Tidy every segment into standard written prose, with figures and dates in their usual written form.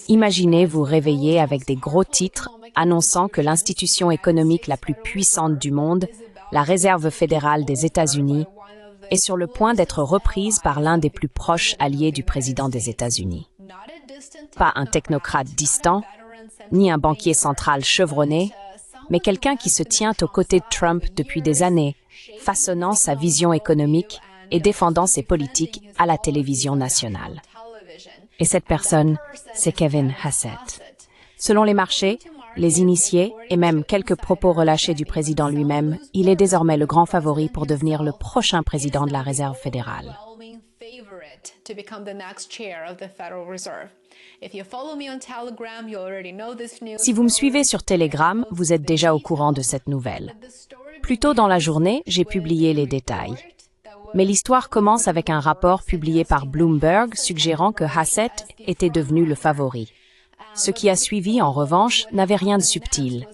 Imaginez vous réveiller avec des gros titres annonçant que l'institution économique la plus puissante du monde, la Réserve fédérale des États-Unis, est sur le point d'être reprise par l'un des plus proches alliés du président des États-Unis. Pas un technocrate distant, ni un banquier central chevronné, mais quelqu'un qui se tient aux côtés de Trump depuis des années, façonnant sa vision économique et défendant ses politiques à la télévision nationale. Et cette personne, c'est Kevin Hassett. Selon les marchés, les initiés et même quelques propos relâchés du président lui-même, il est désormais le grand favori pour devenir le prochain président de la Réserve fédérale. Si vous me suivez sur Telegram, vous êtes déjà au courant de cette nouvelle. Plus tôt dans la journée, j'ai publié les détails. Mais l'histoire commence avec un rapport publié par Bloomberg suggérant que Hassett était devenu le favori. Ce qui a suivi, en revanche, n'avait rien de subtil.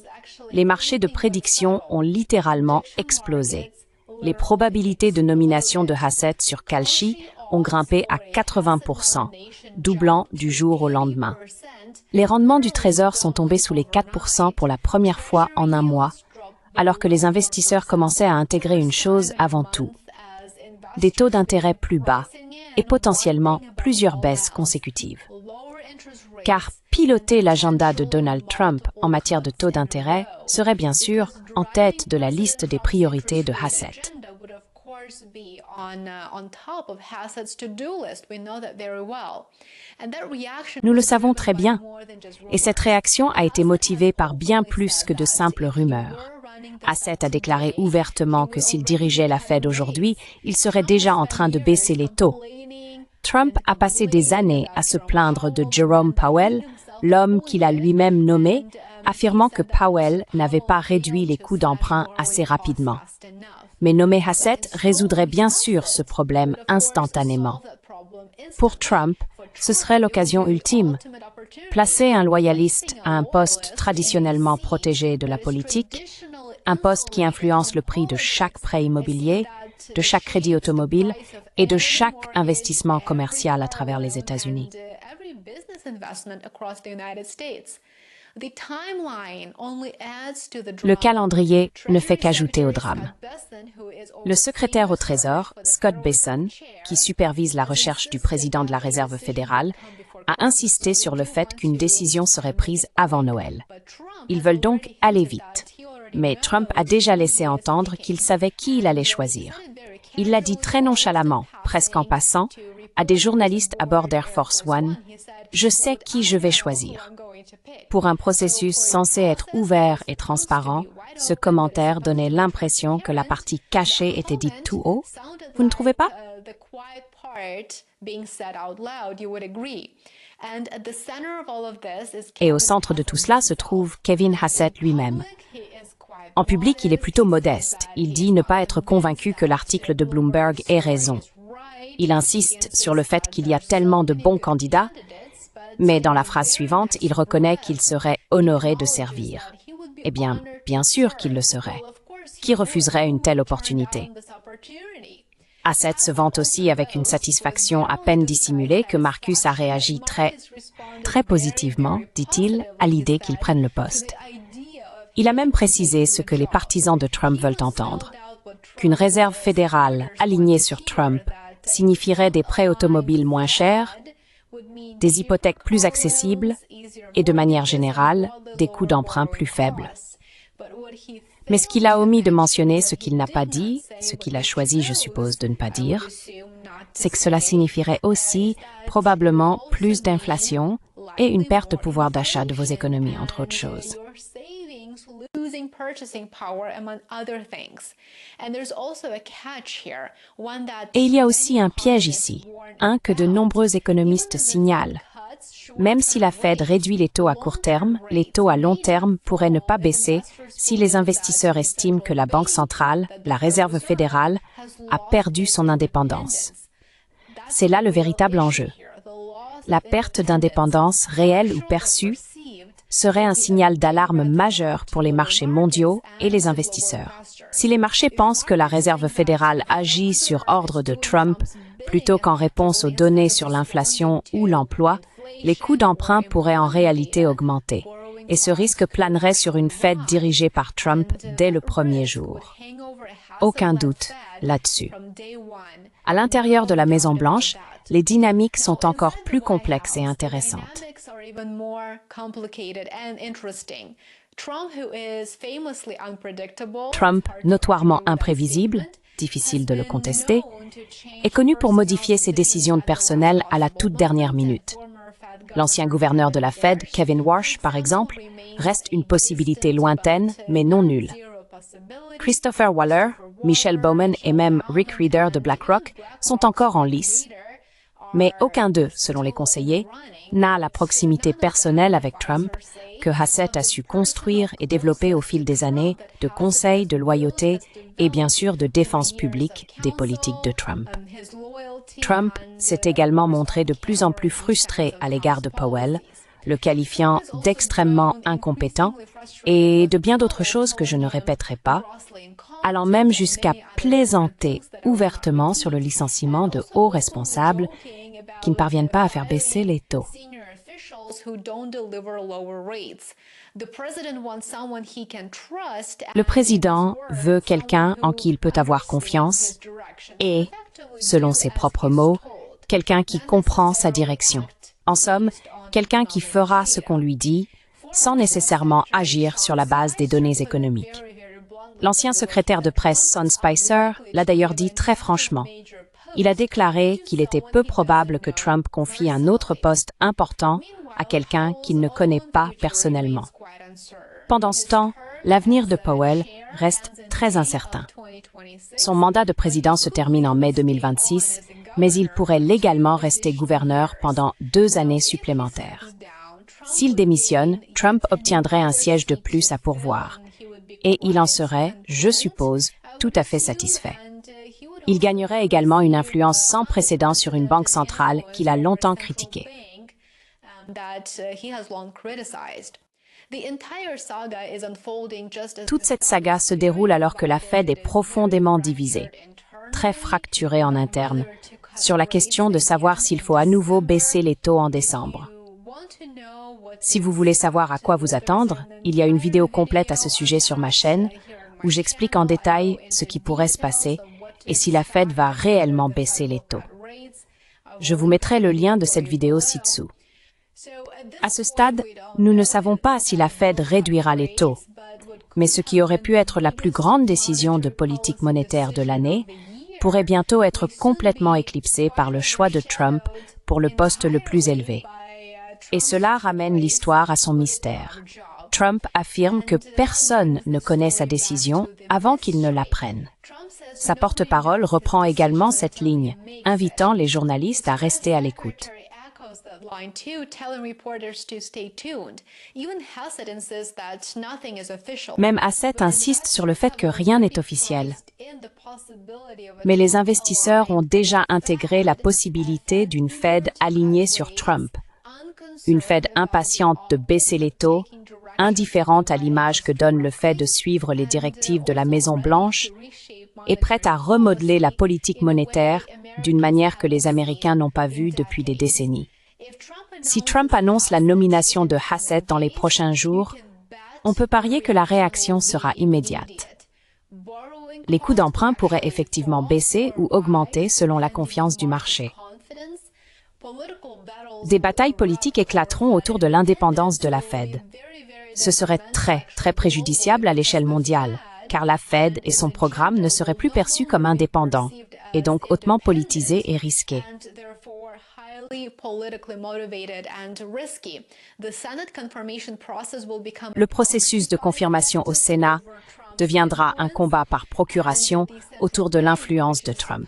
Les marchés de prédiction ont littéralement explosé. Les probabilités de nomination de Hassett sur Kalshi ont grimpé à 80%, doublant du jour au lendemain. Les rendements du Trésor sont tombés sous les 4% pour la première fois en un mois, alors que les investisseurs commençaient à intégrer une chose avant tout: des taux d'intérêt plus bas et potentiellement plusieurs baisses consécutives. Car piloter l'agenda de Donald Trump en matière de taux d'intérêt serait bien sûr en tête de la liste des priorités de Hassett. Nous le savons très bien, et cette réaction a été motivée par bien plus que de simples rumeurs. Hassett a déclaré ouvertement que s'il dirigeait la Fed aujourd'hui, il serait déjà en train de baisser les taux. Trump a passé des années à se plaindre de Jerome Powell, l'homme qu'il a lui-même nommé, affirmant que Powell n'avait pas réduit les coûts d'emprunt assez rapidement. Mais nommer Hassett résoudrait bien sûr ce problème instantanément. Pour Trump, ce serait l'occasion ultime. Placer un loyaliste à un poste traditionnellement protégé de la politique, un poste qui influence le prix de chaque prêt immobilier, de chaque crédit automobile et de chaque investissement commercial à travers les États-Unis. Le calendrier ne fait qu'ajouter au drame. Le secrétaire au Trésor, Scott Bessent, qui supervise la recherche du président de la Réserve fédérale, a insisté sur le fait qu'une décision serait prise avant Noël. Ils veulent donc aller vite. Mais Trump a déjà laissé entendre qu'il savait qui il allait choisir. Il l'a dit très nonchalamment, presque en passant, à des journalistes à bord d'Air Force One: « Je sais qui je vais choisir ». Pour un processus censé être ouvert et transparent, ce commentaire donnait l'impression que la partie cachée était dite tout haut. Vous ne trouvez pas? Et au centre de tout cela se trouve Kevin Hassett lui-même. En public, il est plutôt modeste. Il dit ne pas être convaincu que l'article de Bloomberg ait raison. Il insiste sur le fait qu'il y a tellement de bons candidats, mais dans la phrase suivante, il reconnaît qu'il serait honoré de servir. Eh bien, bien sûr qu'il le serait. Qui refuserait une telle opportunité? Hassett se vante aussi avec une satisfaction à peine dissimulée que Marcus a réagi très positivement, dit-il, à l'idée qu'il prenne le poste. Il a même précisé ce que les partisans de Trump veulent entendre: qu'une réserve fédérale alignée sur Trump signifierait des prêts automobiles moins chers, des hypothèques plus accessibles et, de manière générale, des coûts d'emprunt plus faibles. Mais ce qu'il a omis de mentionner, ce qu'il n'a pas dit, ce qu'il a choisi, je suppose, de ne pas dire, c'est que cela signifierait aussi probablement plus d'inflation et une perte de pouvoir d'achat de vos économies, entre autres choses. Et il y a aussi un piège ici, que de nombreux économistes signalent. Même si la Fed réduit les taux à court terme, les taux à long terme pourraient ne pas baisser si les investisseurs estiment que la Banque centrale, la Réserve fédérale, a perdu son indépendance. C'est là le véritable enjeu. La perte d'indépendance réelle ou perçue serait un signal d'alarme majeur pour les marchés mondiaux et les investisseurs. Si les marchés pensent que la Réserve fédérale agit sur ordre de Trump Plutôt qu'en réponse aux données sur l'inflation ou l'emploi, les coûts d'emprunt pourraient en réalité augmenter, et ce risque planerait sur une Fed dirigée par Trump dès le premier jour. Aucun doute là-dessus. À l'intérieur de la Maison-Blanche, les dynamiques sont encore plus complexes et intéressantes. Trump, notoirement imprévisible, difficile de le contester, est connu pour modifier ses décisions de personnel à la toute dernière minute. L'ancien gouverneur de la Fed, Kevin Warsh, par exemple, reste une possibilité lointaine, mais non nulle. Christopher Waller, Michelle Bowman et même Rick Rieder de BlackRock sont encore en lice, mais aucun d'eux, selon les conseillers, n'a la proximité personnelle avec Trump que Hassett a su construire et développer au fil des années de conseils, de loyauté et bien sûr de défense publique des politiques de Trump. Trump s'est également montré de plus en plus frustré à l'égard de Powell, le qualifiant d'extrêmement incompétent et de bien d'autres choses que je ne répéterai pas, allant même jusqu'à plaisanter ouvertement sur le licenciement de hauts responsables qui ne parviennent pas à faire baisser les taux. Le président veut quelqu'un en qui il peut avoir confiance et, selon ses propres mots, quelqu'un qui comprend sa direction. En somme, quelqu'un qui fera ce qu'on lui dit, sans nécessairement agir sur la base des données économiques. L'ancien secrétaire de presse Sean Spicer l'a d'ailleurs dit très franchement. Il a déclaré qu'il était peu probable que Trump confie un autre poste important à quelqu'un qu'il ne connaît pas personnellement. Pendant ce temps, l'avenir de Powell reste très incertain. Son mandat de président se termine en mai 2026, mais il pourrait légalement rester gouverneur pendant 2 années supplémentaires. S'il démissionne, Trump obtiendrait un siège de plus à pourvoir. Et il en serait, je suppose, tout à fait satisfait. Il gagnerait également une influence sans précédent sur une banque centrale qu'il a longtemps critiquée. Toute cette saga se déroule alors que la Fed est profondément divisée, très fracturée en interne, sur la question de savoir s'il faut à nouveau baisser les taux en décembre. Si vous voulez savoir à quoi vous attendre, il y a une vidéo complète à ce sujet sur ma chaîne où j'explique en détail ce qui pourrait se passer et si la Fed va réellement baisser les taux. Je vous mettrai le lien de cette vidéo ci-dessous. À ce stade, nous ne savons pas si la Fed réduira les taux, mais ce qui aurait pu être la plus grande décision de politique monétaire de l'année pourrait bientôt être complètement éclipsé par le choix de Trump pour le poste le plus élevé. Et cela ramène l'histoire à son mystère. Trump affirme que personne ne connaît sa décision avant qu'il ne la prenne. Sa porte-parole reprend également cette ligne, invitant les journalistes à rester à l'écoute. Même Hassett insiste sur le fait que rien n'est officiel. Mais les investisseurs ont déjà intégré la possibilité d'une Fed alignée sur Trump. Une Fed impatiente de baisser les taux, indifférente à l'image que donne le fait de suivre les directives de la Maison-Blanche, et prête à remodeler la politique monétaire d'une manière que les Américains n'ont pas vue depuis des décennies. Si Trump annonce la nomination de Hassett dans les prochains jours, on peut parier que la réaction sera immédiate. Les coûts d'emprunt pourraient effectivement baisser ou augmenter selon la confiance du marché. Des batailles politiques éclateront autour de l'indépendance de la Fed. Ce serait très préjudiciable à l'échelle mondiale, car la Fed et son programme ne seraient plus perçus comme indépendants, et donc hautement politisés et risqués. Le processus de confirmation au Sénat deviendra un combat par procuration autour de l'influence de Trump.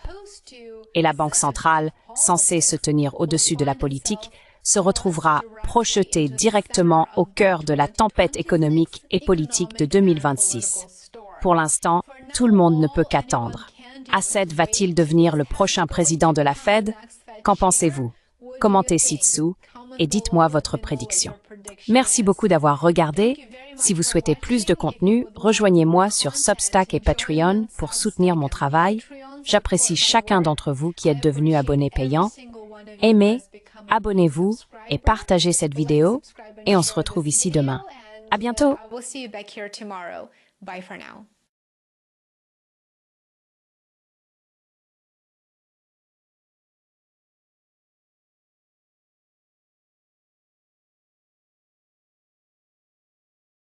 Et la Banque centrale, censée se tenir au-dessus de la politique, se retrouvera projetée directement au cœur de la tempête économique et politique de 2026. Pour l'instant, tout le monde ne peut qu'attendre. Hassett va-t-il devenir le prochain président de la Fed? Qu'en pensez-vous? Commentez ci-dessous et dites-moi votre prédiction. Merci beaucoup d'avoir regardé. Si vous souhaitez plus de contenu, rejoignez-moi sur Substack et Patreon pour soutenir mon travail. J'apprécie chacun d'entre vous qui êtes devenu abonné payant. Aimez, abonnez-vous et partagez cette vidéo et on se retrouve ici demain. À bientôt! We'll see you back here tomorrow. Bye for now.